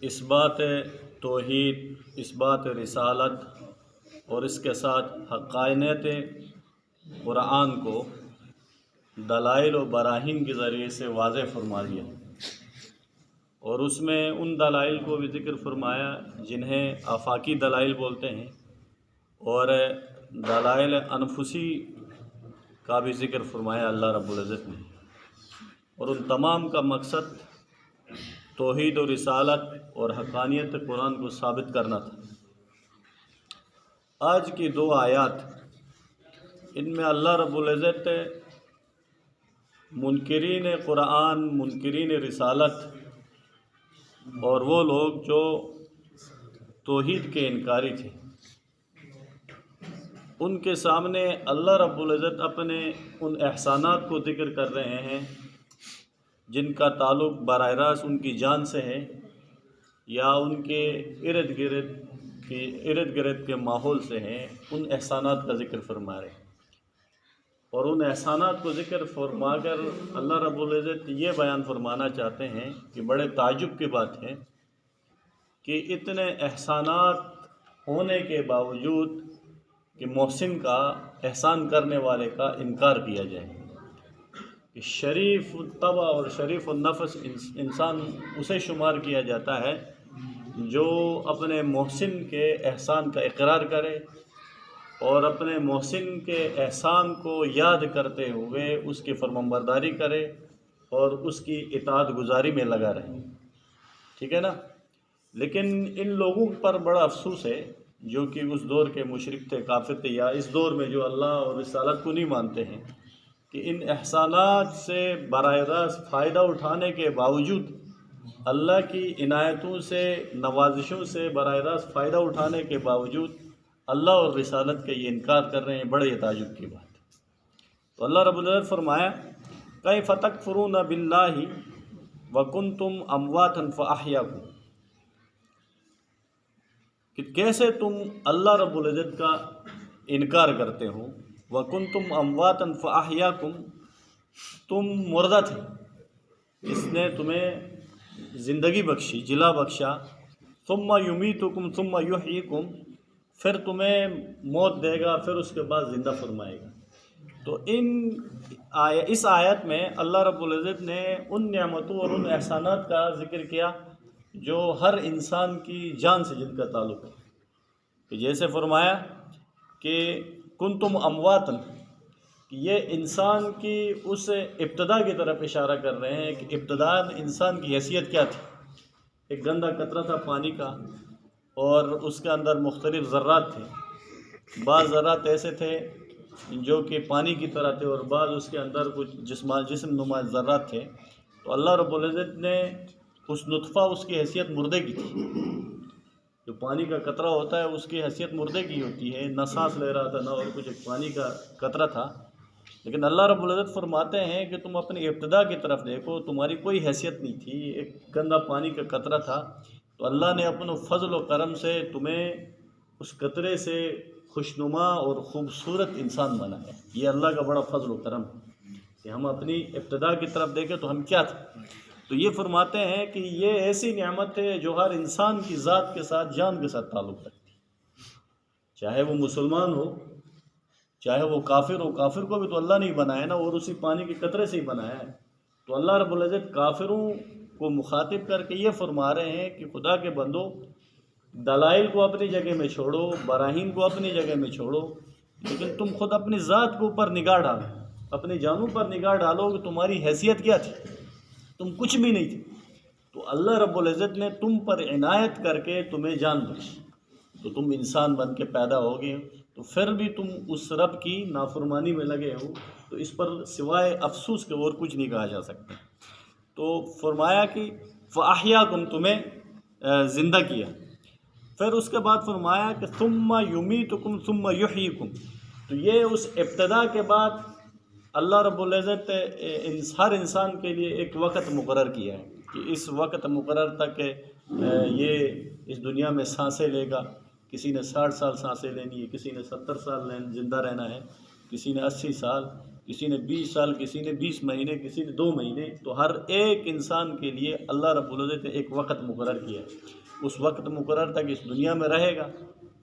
اثبات توحید، اثبات رسالت اور اس کے ساتھ حقانیت قرآن کو دلائل و براہین کے ذریعے سے واضح فرما دیا، اور اس میں ان دلائل کو بھی ذکر فرمایا جنہیں آفاقی دلائل بولتے ہیں، اور دلائل انفسی کا بھی ذکر فرمایا اللہ رب العزت نے، اور ان تمام کا مقصد توحید و رسالت اور حقانیت قرآن کو ثابت کرنا تھا۔ آج کی دو آیات، ان میں اللہ رب العزت منکرین قرآن، منکرین رسالت اور وہ لوگ جو توحید کے انکاری تھے، ان کے سامنے اللہ رب العزت اپنے ان احسانات کو ذکر کر رہے ہیں جن کا تعلق براہ راست ان کی جان سے ہے یا ان کے ارد گرد کے ماحول سے ہیں۔ ان احسانات کا ذکر فرما رہے ہیں، اور ان احسانات کو ذکر فرما کر اللہ رب العزت یہ بیان فرمانا چاہتے ہیں کہ بڑے تعجب کی بات ہے کہ اتنے احسانات ہونے کے باوجود کہ محسن کا، احسان کرنے والے کا انکار کیا جائے، کہ شریف الطبع اور شریف النفس انسان اسے شمار کیا جاتا ہے جو اپنے محسن کے احسان کا اقرار کرے اور اپنے محسن کے احسان کو یاد کرتے ہوئے اس کی فرمانبرداری کرے اور اس کی اطاعت گزاری میں لگا رہے، ٹھیک ہے نا۔ لیکن ان لوگوں پر بڑا افسوس ہے جو کہ اس دور کے مشرک تھے، کافر تھے، یا اس دور میں جو اللہ اور رسالت کو نہیں مانتے ہیں، کہ ان احسانات سے براہ راست فائدہ اٹھانے کے باوجود، اللہ کی عنایتوں سے، نوازشوں سے براہ راست فائدہ اٹھانے کے باوجود اللہ اور رسالت کا یہ انکار کر رہے ہیں۔ بڑے تعجب کی بات ہے۔ تو اللہ رب العزت فرمایا کیف تکفرون باللہ وکنتم امواتا فاحیاکم، کہ کیسے تم اللہ رب العزت کا انکار کرتے ہو، وکنتم امواتا فاحیاکم، تم مردہ تھے، اس نے تمہیں زندگی بخشی، جلا بخشا، ثم یمیتکم ثم یحییکم، پھر تمہیں موت دے گا، پھر اس کے بعد زندہ فرمائے گا۔ تو اس آیت میں اللہ رب العزت نے ان نعمتوں اور ان احسانات کا ذکر کیا جو ہر انسان کی جان سے جن کا تعلق ہے، کہ جیسے فرمایا کہ کنتم امواتا، کہ یہ انسان کی اس ابتدا کی طرف اشارہ کر رہے ہیں کہ ابتدا انسان کی حیثیت کیا تھی۔ ایک گندا قطرہ تھا پانی کا، اور اس کے اندر مختلف ذرات تھے، بعض ذرات ایسے تھے جو کہ پانی کی طرح تھے، اور بعض اس کے اندر کچھ جسم نما ذرات تھے۔ تو اللہ رب العزت نے اس نطفہ، اس کی حیثیت مردے کی تھی، جو پانی کا قطرہ ہوتا ہے اس کی حیثیت مردے کی ہوتی ہے، نہ سانس لے رہا تھا نہ اور کچھ، ایک پانی کا قطرہ تھا۔ لیکن اللہ رب العزت فرماتے ہیں کہ تم اپنی ابتدا کی طرف دیکھو، تمہاری کوئی حیثیت نہیں تھی، ایک گندا پانی کا قطرہ تھا، تو اللہ نے اپنے فضل و کرم سے تمہیں اس قطرے سے خوشنما اور خوبصورت انسان بنایا۔ یہ اللہ کا بڑا فضل و کرم ہے کہ ہم اپنی ابتدا کی طرف دیکھیں تو ہم کیا تھے۔ تو یہ فرماتے ہیں کہ یہ ایسی نعمت ہے جو ہر انسان کی ذات کے ساتھ، جان کے ساتھ تعلق رکھتی ہے، چاہے وہ مسلمان ہو چاہے وہ کافر ہو۔ کافر کو بھی تو اللہ نے ہی بنایا نا، اور اسی پانی کے قطرے سے ہی بنایا ہے۔ تو اللہ رب العزت کافروں کو مخاطب کر کے یہ فرما رہے ہیں کہ خدا کے بندو، دلائل کو اپنی جگہ میں چھوڑو، براہین کو اپنی جگہ میں چھوڑو، لیکن تم خود اپنی ذات کے اوپر نگاہ ڈالو، اپنی جانوں پر نگاہ ڈالو کہ تمہاری حیثیت کیا تھی، تم کچھ بھی نہیں تھے۔ تو اللہ رب العزت نے تم پر عنایت کر کے تمہیں جان بخشی، تو تم انسان بن کے پیدا ہو گئے ہو، تو پھر بھی تم اس رب کی نافرمانی میں لگے ہو، تو اس پر سوائے افسوس کے اور کچھ نہیں کہا جا سکتا۔ تو فرمایا کہ فاحیاکم، تمہیں زندہ کیا، پھر اس کے بعد فرمایا کہ ثم یمیتکم ثم یحییکم۔ تو یہ اس ابتدا کے بعد اللہ رب العزت ہر انسان کے لیے ایک وقت مقرر کیا ہے کہ اس وقت مقرر تک یہ اس دنیا میں سانسیں لے گا۔ کسی نے 60 سال سانسیں لینی ہے، کسی نے 70 سال زندہ رہنا ہے، کسی نے 80 سال، کسی نے 20 سال، کسی نے 20 مہینے، کسی نے 2 مہینے، تو ہر ایک انسان کے لیے اللہ رب العزت نے ایک وقت مقرر کیا ہے۔ اس وقت مقرر تک اس دنیا میں رہے گا،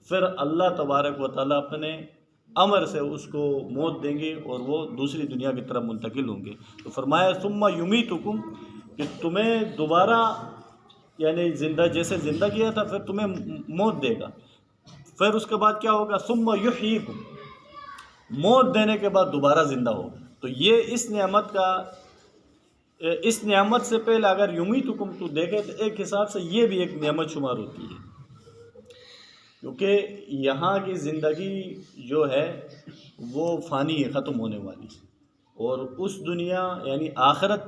پھر اللہ تبارک و تعالیٰ اپنے امر سے اس کو موت دیں گے اور وہ دوسری دنیا کی طرف منتقل ہوں گے۔ تو فرمایا ثم یمیتکم، کہ تمہیں دوبارہ یعنی جیسے زندہ کیا تھا پھر تمہیں موت دے گا، پھر اس کے بعد کیا ہوگا، ثم یحییکم، موت دینے کے بعد دوبارہ زندہ ہوگا۔ تو یہ اس نعمت سے پہلے اگر یمیتکم تو دیکھے تو ایک حساب سے یہ بھی ایک نعمت شمار ہوتی ہے، کیونکہ یہاں کی زندگی جو ہے وہ فانی ہے، ختم ہونے والی، اور اس دنیا یعنی آخرت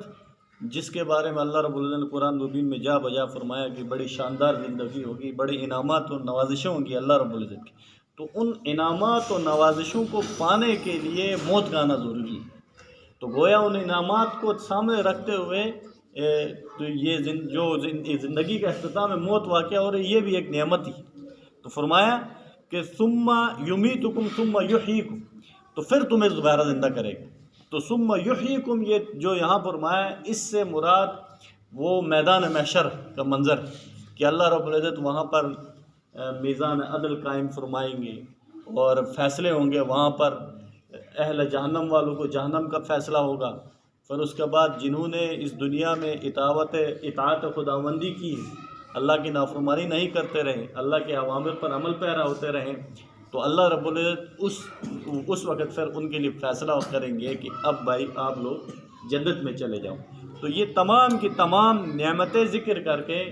جس کے بارے میں اللہ رب العزت نے قرآن مبین میں جا بجا فرمایا کہ بڑی شاندار زندگی ہوگی، بڑے انعامات اور نوازشیں ہوں گی اللہ رب العزت کی، تو ان انعامات اور نوازشوں کو پانے کے لیے موت کا آنا ضروری ہے۔ تو گویا ان انعامات کو سامنے رکھتے ہوئے تو یہ جو زندگی کا اختتام ہے موت واقع ہو رہی ہے، یہ بھی ایک نعمت ہی۔ تو فرمایا کہ ثم یمیتکم ثم یحییکم، تو پھر تمہیں دوبارہ زندہ کرے گا۔ تو ثم یحییکم یہ جو یہاں فرمایا ہے، اس سے مراد وہ میدان محشر کا منظر کہ اللہ رب العزت وہاں پر میزان عدل قائم فرمائیں گے اور فیصلے ہوں گے، وہاں پر اہل جہنم والوں کو جہنم کا فیصلہ ہوگا، پھر اس کے بعد جنہوں نے اس دنیا میں اطاعت خداوندی کی، اللہ کی نافرمانی نہیں کرتے رہے، اللہ کے اوامر پر عمل پیرا ہوتے رہے، تو اللہ رب العزت اس وقت پھر ان کے لیے فیصلہ کریں گے کہ اب بھائی آپ لوگ جنت میں چلے جاؤ۔ تو یہ تمام کی تمام نعمتیں ذکر کر کے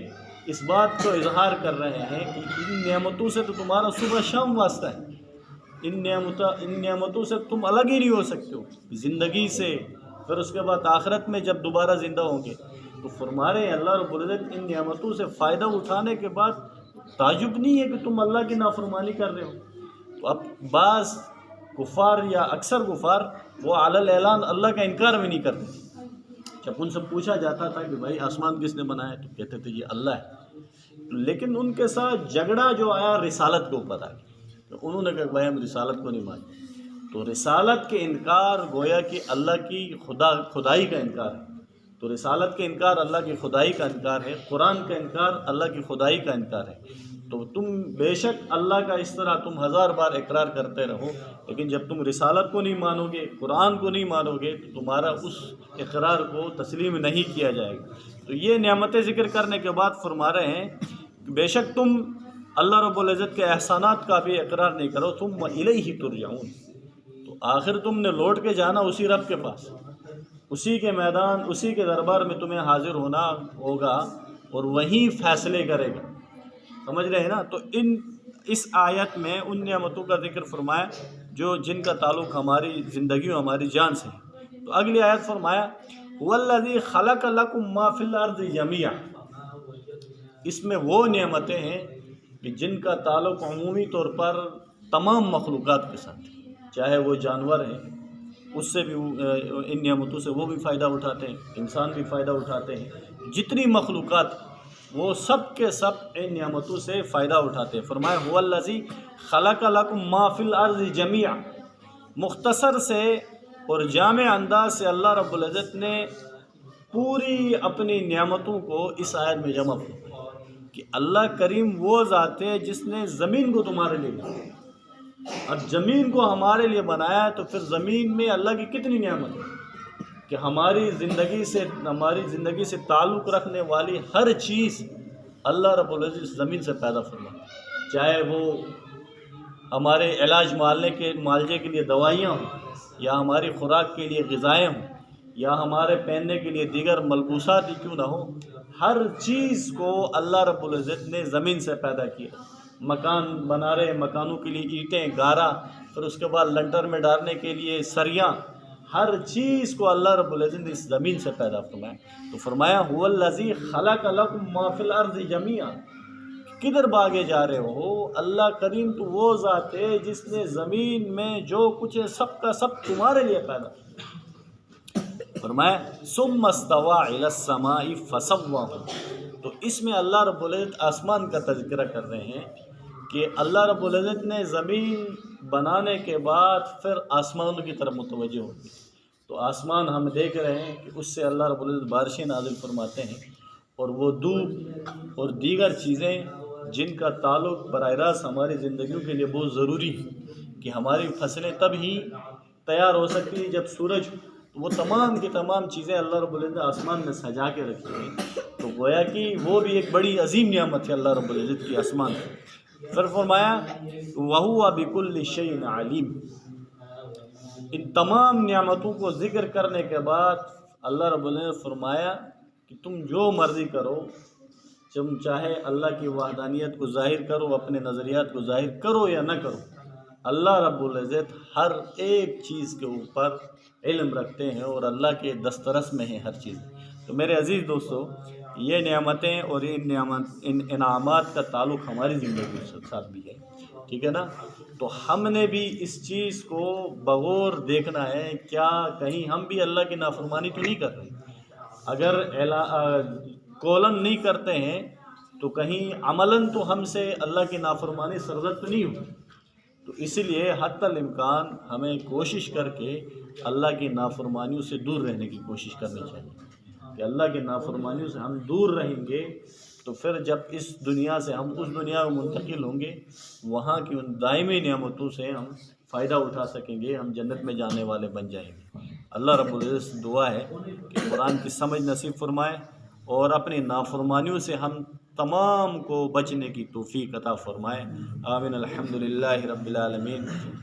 اس بات کو اظہار کر رہے ہیں کہ ان نعمتوں سے تو تمہارا صبح شام واسطہ ہے، ان نعمتوں سے تم الگ ہی نہیں ہو سکتے ہو، زندگی سے، پھر اس کے بعد آخرت میں جب دوبارہ زندہ ہوں گے۔ تو فرما رہے ہیں اللہ رب العزت ان نعمتوں سے فائدہ اٹھانے کے بعد تعجب نہیں ہے کہ تم اللہ کی نافرمانی کر رہے ہو۔ تو اب بعض کفار یا اکثر کفار وہ علی الاعلان اللہ کا انکار بھی نہیں کرتے۔ جب ان سے پوچھا جاتا تھا کہ بھائی آسمان کس نے بنایا، تو کہتے تھے یہ اللہ ہے، لیکن ان کے ساتھ جھگڑا جو آیا رسالت کے اوپر آیا، تو انہوں نے کہا بھائی ہم رسالت کو نہیں مانتے۔ تو رسالت کے انکار گویا کہ اللہ کی خدائی کا انکار ہے، تو رسالت کے انکار اللہ کی خدائی کا انکار ہے، قرآن کا انکار اللہ کی خدائی کا انکار ہے۔ تو تم بے شک اللہ کا اس طرح تم 1000 بار اقرار کرتے رہو، لیکن جب تم رسالت کو نہیں مانو گے، قرآن کو نہیں مانو گے، تو تمہارا اس اقرار کو تسلیم نہیں کیا جائے گا۔ تو یہ نعمتیں ذکر کرنے کے بعد فرما رہے ہیں کہ بے شک تم اللہ رب العزت کے احسانات کا بھی اقرار نہیں کرو، ثم الیہ ترجعون، تو آخر تم نے لوٹ کے جانا اسی رب کے پاس، اسی کے میدان، اسی کے دربار میں تمہیں حاضر ہونا ہوگا اور وہیں فیصلے کرے گا۔ سمجھ رہے ہیں نا؟ تو اس آیت میں ان نعمتوں کا ذکر فرمایا جن کا تعلق ہماری زندگی و ہماری جان سے ہے۔ تو اگلی آیت فرمایا والذی خلق لکم ما فی الارض جمیعا، اس میں وہ نعمتیں ہیں کہ جن کا تعلق عمومی طور پر تمام مخلوقات کے ساتھ ہے، چاہے وہ جانور ہیں، اس سے بھی ان نعمتوں سے وہ بھی فائدہ اٹھاتے ہیں، انسان بھی فائدہ اٹھاتے ہیں، جتنی مخلوقات وہ سب کے سب ان نعمتوں سے فائدہ اٹھاتے ہیں۔ فرمایا هو الذی خلق لکم ما فی الارض جمیعا، مختصر سے اور جامع انداز سے اللہ رب العزت نے پوری اپنی نعمتوں کو اس آیت میں جمع کیا کہ اللہ کریم وہ ذات ہے جس نے زمین کو تمہارے لیے بنایا۔ اب زمین کو ہمارے لیے بنایا تو پھر زمین میں اللہ کی کتنی نعمت ہے کہ ہماری زندگی سے تعلق رکھنے والی ہر چیز اللہ رب العزت زمین سے پیدا فرماتا ہے، چاہے وہ ہمارے علاج معالجے کے لیے دوائیاں ہوں، یا ہماری خوراک کے لیے غذائیں ہوں، یا ہمارے پہننے کے لیے دیگر ملبوسات ہی کیوں نہ ہوں، ہر چیز کو اللہ رب العزت نے زمین سے پیدا کیا۔ مکان بنا رہے، مکانوں کے لیے اینٹیں، گارا، پھر اس کے بعد لنٹر میں ڈالنے کے لیے سریاں، ہر چیز کو اللہ رب العزت نے اس زمین سے پیدا فرمایا۔ تو فرمایا هو الذی خلق لکم ما فی الارض جمیعا، کدھر بھاگے جا رہے ہو؟ اللہ کریم تو وہ ذات ہے جس نے زمین میں جو کچھ ہے سب کا سب تمہارے لیے پیدا کیا۔ فرمایا ثم استوى الی السماء فسواها، تو اس میں اللہ رب العزت آسمان کا تذکرہ کر رہے ہیں کہ اللہ رب العزت نے زمین بنانے کے بعد پھر آسمانوں کی طرف متوجہ ہو گئی، تو آسمان ہم دیکھ رہے ہیں کہ اس سے اللہ رب العزت بارشیں نازل فرماتے ہیں، اور وہ دودھ اور دیگر چیزیں جن کا تعلق براہ راست ہماری زندگیوں کے لیے بہت ضروری ہے کہ ہماری فصلیں تب ہی تیار ہو سکتی ہیں جب سورج، تو وہ تمام کی تمام چیزیں اللہ رب العزت آسمان میں سجا کے رکھی ہیں، تو گویا کہ وہ بھی ایک بڑی عظیم نعمت ہے اللہ رب العزت کی آسمان میں۔ پھر فرمایا وَهُوَ بِكُلِّ شَيْءٍ عَلِيمٌ۔ ان تمام نعمتوں کو ذکر کرنے کے بعد اللہ رب العزت نے فرمایا کہ تم جو مرضی کرو، تم چاہے اللہ کی وحدانیت کو ظاہر کرو، اپنے نظریات کو ظاہر کرو یا نہ کرو، اللہ رب العزت ہر ایک چیز کے اوپر علم رکھتے ہیں اور اللہ کے دسترس میں ہے ہر چیز۔ تو میرے عزیز دوستو، یہ نعمتیں اور ان انعامات کا تعلق ہماری زندگی کے ساتھ بھی ہے، ٹھیک ہے نا؟ تو ہم نے بھی اس چیز کو بغور دیکھنا ہے، کیا کہیں ہم بھی اللہ کی نافرمانی تو نہیں کر رہے؟ اگر قولاً نہیں کرتے ہیں تو کہیں عملاً تو ہم سے اللہ کی نافرمانی سرزد تو نہیں ہوتی۔ تو اسی لیے حتی الامکان ہمیں کوشش کر کے اللہ کی نافرمانیوں سے دور رہنے کی کوشش کرنی چاہیے، کہ اللہ کی نافرمانیوں سے ہم دور رہیں گے تو پھر جب اس دنیا سے ہم اس دنیا میں منتقل ہوں گے، وہاں کی ان دائمی نعمتوں سے ہم فائدہ اٹھا سکیں گے، ہم جنت میں جانے والے بن جائیں گے۔ اللہ رب العزت سے دعا ہے کہ قرآن کی سمجھ نصیب فرمائے اور اپنی نافرمانیوں سے ہم تمام کو بچنے کی توفیق عطا فرمائے۔ آمین۔ الحمدللہ رب العالمین۔